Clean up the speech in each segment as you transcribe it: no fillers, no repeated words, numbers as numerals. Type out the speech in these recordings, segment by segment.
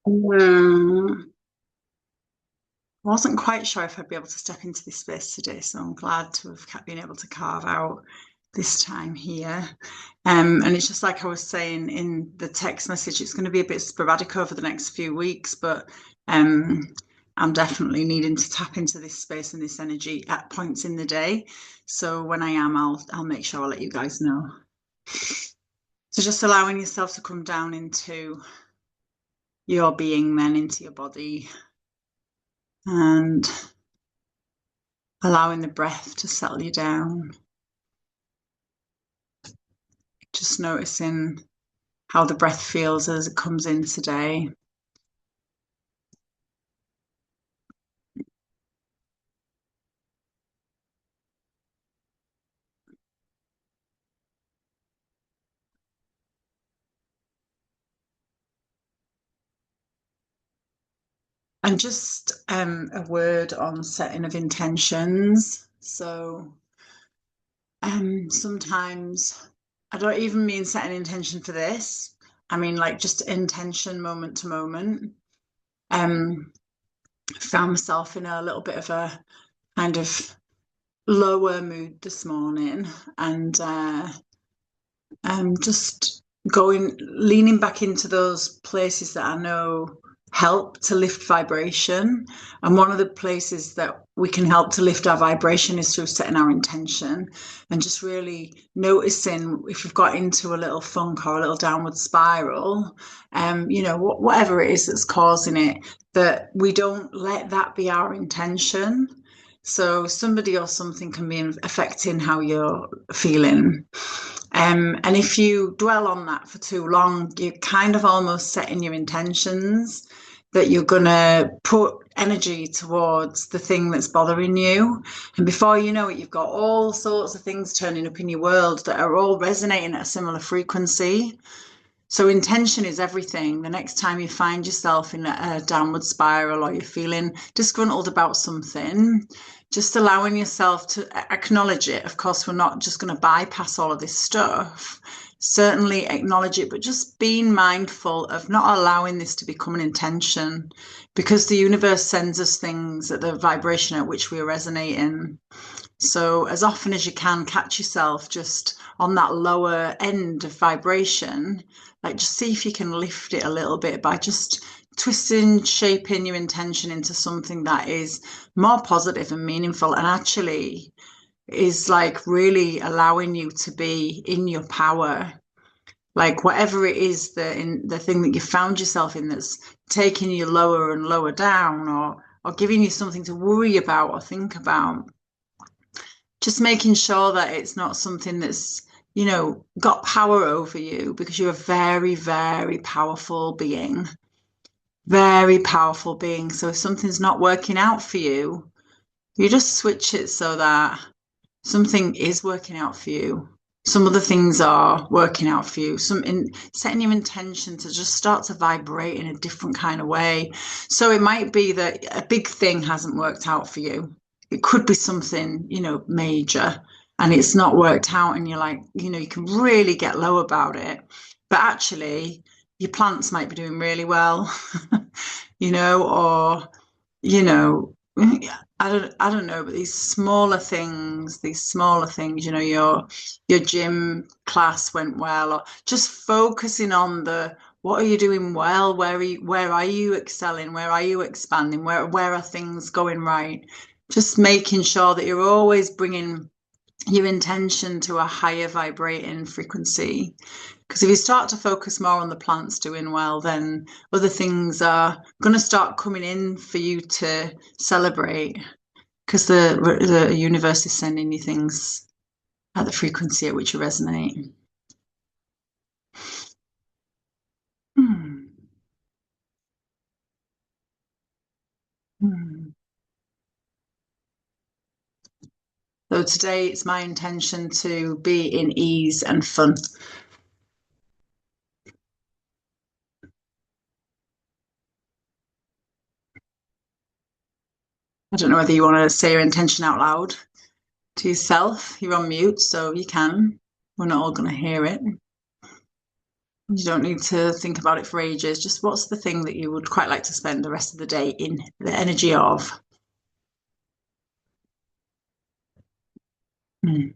I wasn't quite sure if I'd be able to step into this space today, so I'm glad to have been able to carve out this time here. And it's just like I was saying in the text message, it's going to be a bit sporadic over the next few weeks, but um, I'm definitely needing to tap into this space and this energy at points in the day. So when I am, I'll make sure I'll let you guys know. So just allowing yourself to come down into your being, then into your body, and allowing the breath to settle you down. Just noticing how the breath feels as it comes in today. And just a word on setting of intentions. So sometimes I don't even mean setting intention for this. I mean like just intention moment to moment. Um, Found myself in a little bit of a kind of lower mood this morning, and just leaning back into those places that I know help to lift vibration. And one of the places that we can help to lift our vibration is through setting our intention and just really noticing if you've got into a little funk or a little downward spiral, whatever it is that's causing it, that we don't let that be our intention. So somebody or something can be affecting how you're feeling. And if you dwell on that for too long, you're kind of almost setting your intentions that you're going to put energy towards the thing that's bothering you. And before you know it, you've got all sorts of things turning up in your world that are all resonating at a similar frequency. So intention is everything. The next time you find yourself in a downward spiral or you're feeling disgruntled about something, just allowing yourself to acknowledge it. Of course, we're not just going to bypass all of this stuff. Certainly acknowledge it, but just being mindful of not allowing this to become an intention, because the universe sends us things at the vibration at which we are resonating. So as often as you can, catch yourself just on that lower end of vibration, like just see if you can lift it a little bit by just twisting, shaping your intention into something that is more positive and meaningful, and actually is like really allowing you to be in your power. Like whatever it is, the thing that you found yourself in that's taking you lower and lower down, or giving you something to worry about or think about, just making sure that it's not something that's, got power over you, because you're a very, very powerful being, very powerful being. So if something's not working out for you, you just switch it so that something is working out for you. Some other things are working out for you. Setting your intention to just start to vibrate in a different kind of way. So it might be that a big thing hasn't worked out for you. It could be something, major, and it's not worked out, and you're like, you can really get low about it. But actually, your plants might be doing really well, or you know, I don't know, but these smaller things, your gym class went well, or just focusing on the what are you doing well, where are you excelling, where are you expanding, where are things going right? Just making sure that you're always bringing your intention to a higher vibrating frequency. Because if you start to focus more on the plants doing well, then other things are going to start coming in for you to celebrate. Because the universe is sending you things at the frequency at which you resonate. Hmm. Hmm. So today it's my intention to be in ease and fun. I don't know whether you want to say your intention out loud to yourself. You're on mute, so you can. We're not all going to hear it. You don't need to think about it for ages. Just what's the thing that you would quite like to spend the rest of the day in the energy of? Mm.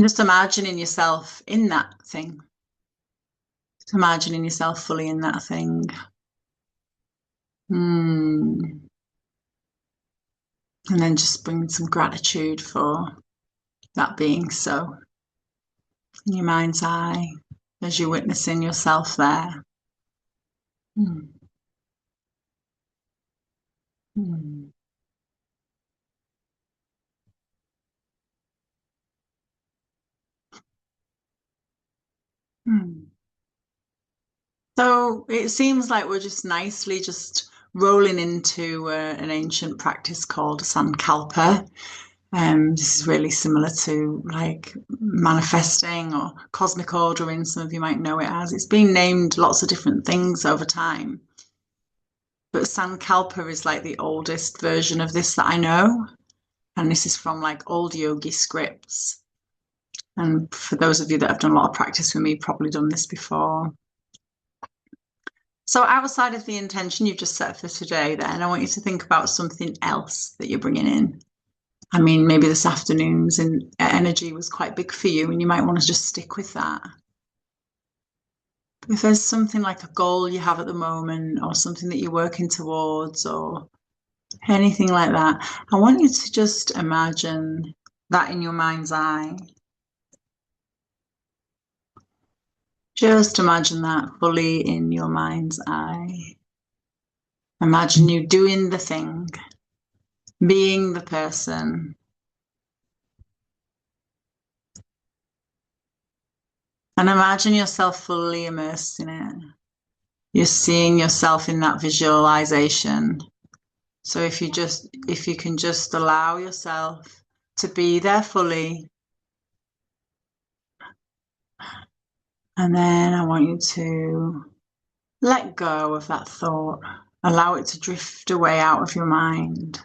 Just imagining yourself in that thing. Just imagining yourself fully in that thing. Mm. And then just bring some gratitude for that being so in your mind's eye as you're witnessing yourself there. Mm. Mm. Mm. So it seems like we're just nicely just rolling into an ancient practice called Sankalpa. This is really similar to like manifesting or cosmic ordering, some of you might know it as. It's been named lots of different things over time. But Sankalpa is like the oldest version of this that I know. And this is from like old yogi scripts. And for those of you that have done a lot of practice with me, probably done this before. So outside of the intention you've just set for today, then I want you to think about something else that you're bringing in. I mean, maybe this afternoon's energy was quite big for you and you might want to just stick with that. If there's something like a goal you have at the moment or something that you're working towards or anything like that, I want you to just imagine that in your mind's eye. Just imagine that fully in your mind's eye. Imagine you doing the thing, being the person. And imagine yourself fully immersed in it. You're seeing yourself in that visualization. So if you can just allow yourself to be there fully. And then I want you to let go of that thought. Allow it to drift away out of your mind.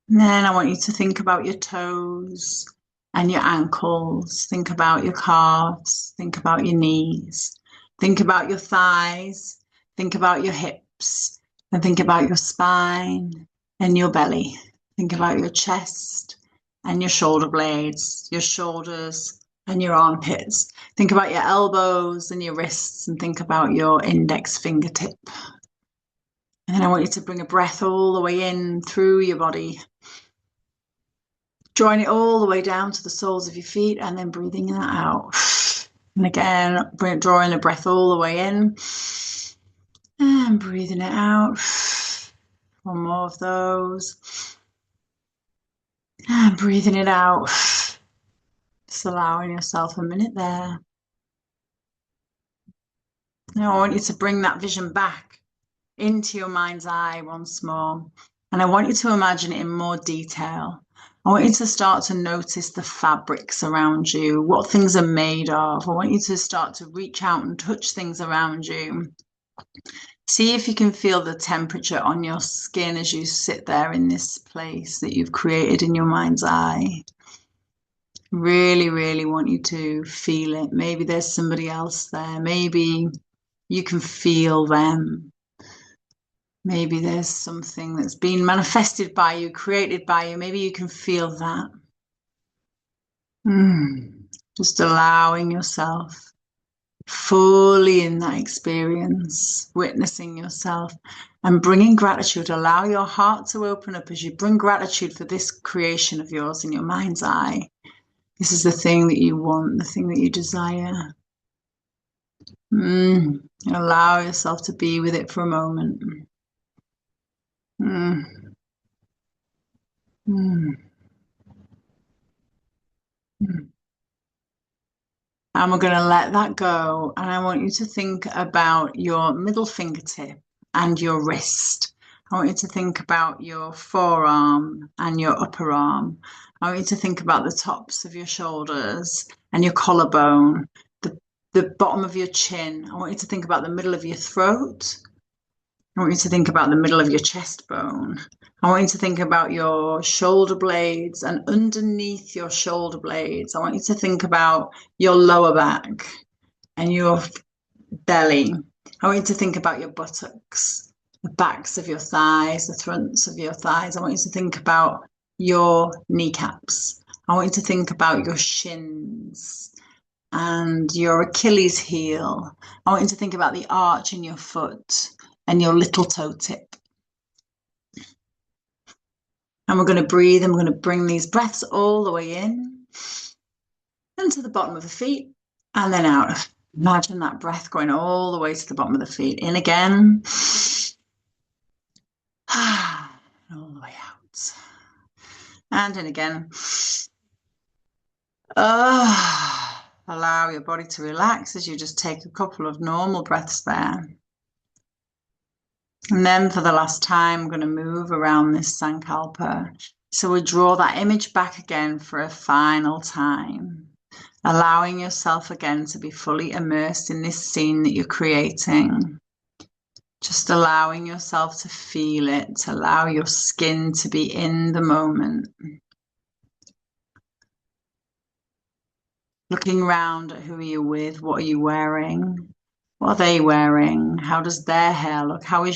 And then I want you to think about your toes and your ankles. Think about your calves. Think about your knees. Think about your thighs. Think about your hips. And think about your spine and your belly. Think about your chest and your shoulder blades, your shoulders and your armpits. Think about your elbows and your wrists and think about your index fingertip. And then I want you to bring a breath all the way in through your body, drawing it all the way down to the soles of your feet and then breathing that out. And again, drawing the breath all the way in and breathing it out. One more of those. And breathing it out. Just allowing yourself a minute there. Now I want you to bring that vision back into your mind's eye once more. And I want you to imagine it in more detail. I want you to start to notice the fabrics around you, what things are made of. I want you to start to reach out and touch things around you. See if you can feel the temperature on your skin as you sit there in this place that you've created in your mind's eye. Really, really want you to feel it. Maybe there's somebody else there. Maybe you can feel them. Maybe there's something that's been manifested by you, created by you. Maybe you can feel that. Just allowing yourself fully in that experience, witnessing yourself and bringing gratitude. Allow your heart to open up as you bring gratitude for this creation of yours in your mind's eye. This is the thing that you want, the thing that you desire. Allow yourself to be with it for a moment. Mm. Mm. Mm. And we're going to let that go. And I want you to think about your middle fingertip and your wrist. I want you to think about your forearm and your upper arm. I want you to think about the tops of your shoulders and your collarbone, the bottom of your chin. I want you to think about the middle of your throat. I want you to think about the middle of your chest bone. I want you to think about your shoulder blades and underneath your shoulder blades. I want you to think about your lower back and your belly. I want you to think about your buttocks, the backs of your thighs, the fronts of your thighs. I want you to think about your kneecaps. I want you to think about your shins and your Achilles heel. I want you to think about the arch in your foot and your little toe tip. And we're going to breathe, and we're going to bring these breaths all the way in and to the bottom of the feet and then out. Imagine that breath going all the way to the bottom of the feet. In again. All the way out. And in again. Allow your body to relax as you just take a couple of normal breaths there. And then for the last time, I'm going to move around this Sankalpa. So we draw that image back again for a final time, allowing yourself again to be fully immersed in this scene that you're creating. Just allowing yourself to feel it, to allow your skin to be in the moment. Looking around at who are you with, what are you wearing? What are they wearing? How does their hair look? How do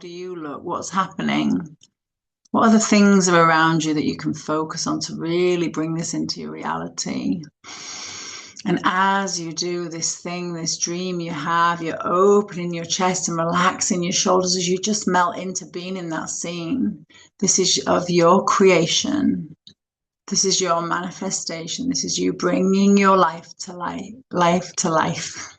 you look? What's happening? What other things are around you that you can focus on to really bring this into your reality? And as you do this thing, this dream you have, you're opening your chest and relaxing your shoulders as you just melt into being in that scene. This is of your creation. This is your manifestation. This is you bringing your life to life to life.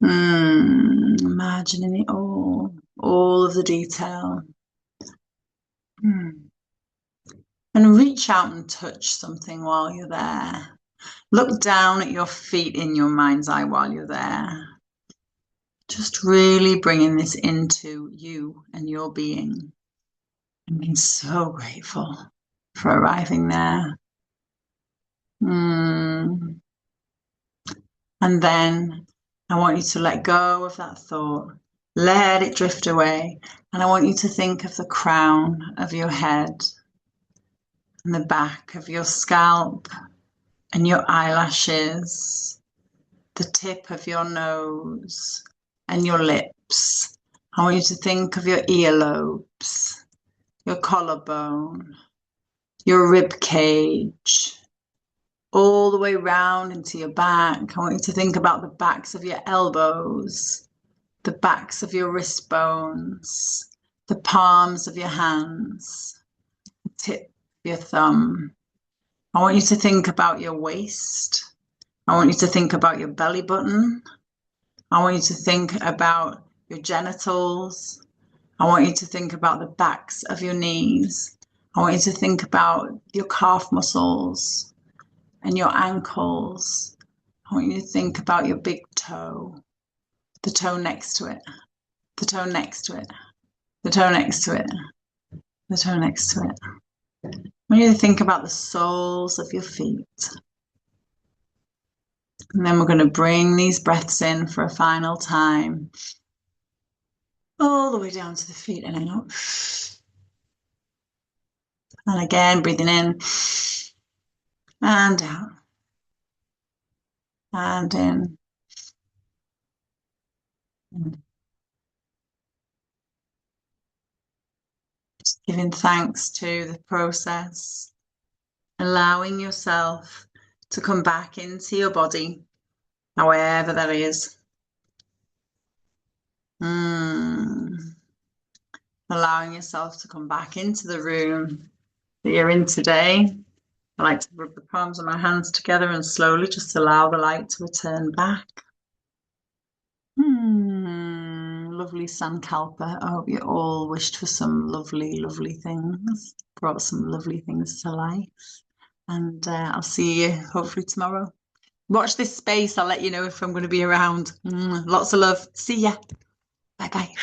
Imagining it all of the detail. And reach out and touch something while you're there. Look down at your feet in your mind's eye while you're there. Just really bringing this into you and your being. And being so grateful for arriving there. And then I want you to let go of that thought. Let it drift away. And I want you to think of the crown of your head and the back of your scalp and your eyelashes, the tip of your nose and your lips. I want you to think of your earlobes, your collarbone, your rib cage, all the way round into your back. I want you to think about the backs of your elbows, the backs of your wrist bones, the palms of your hands, the tip of your thumb. I want you to think about your waist. I want you to think about your belly button. I want you to think about your genitals. I want you to think about the backs of your knees. I want you to think about your calf muscles and your ankles. I want you to think about your big toe, the toe next to it, the toe next to it, the toe next to it, the toe next to it. I want you to think about the soles of your feet. And then we're going to bring these breaths in for a final time. All the way down to the feet and out. And again, breathing in and out. And in. Just giving thanks to the process. Allowing yourself to come back into your body, however that is. Allowing yourself to come back into the room that you're in today. I like to rub the palms of my hands together and slowly just allow the light to return back. Lovely Sankalpa. I hope you all wished for some lovely, lovely things. Brought some lovely things to life. And I'll see you hopefully tomorrow. Watch this space. I'll let you know if I'm going to be around. Lots of love. See ya. Bye-bye.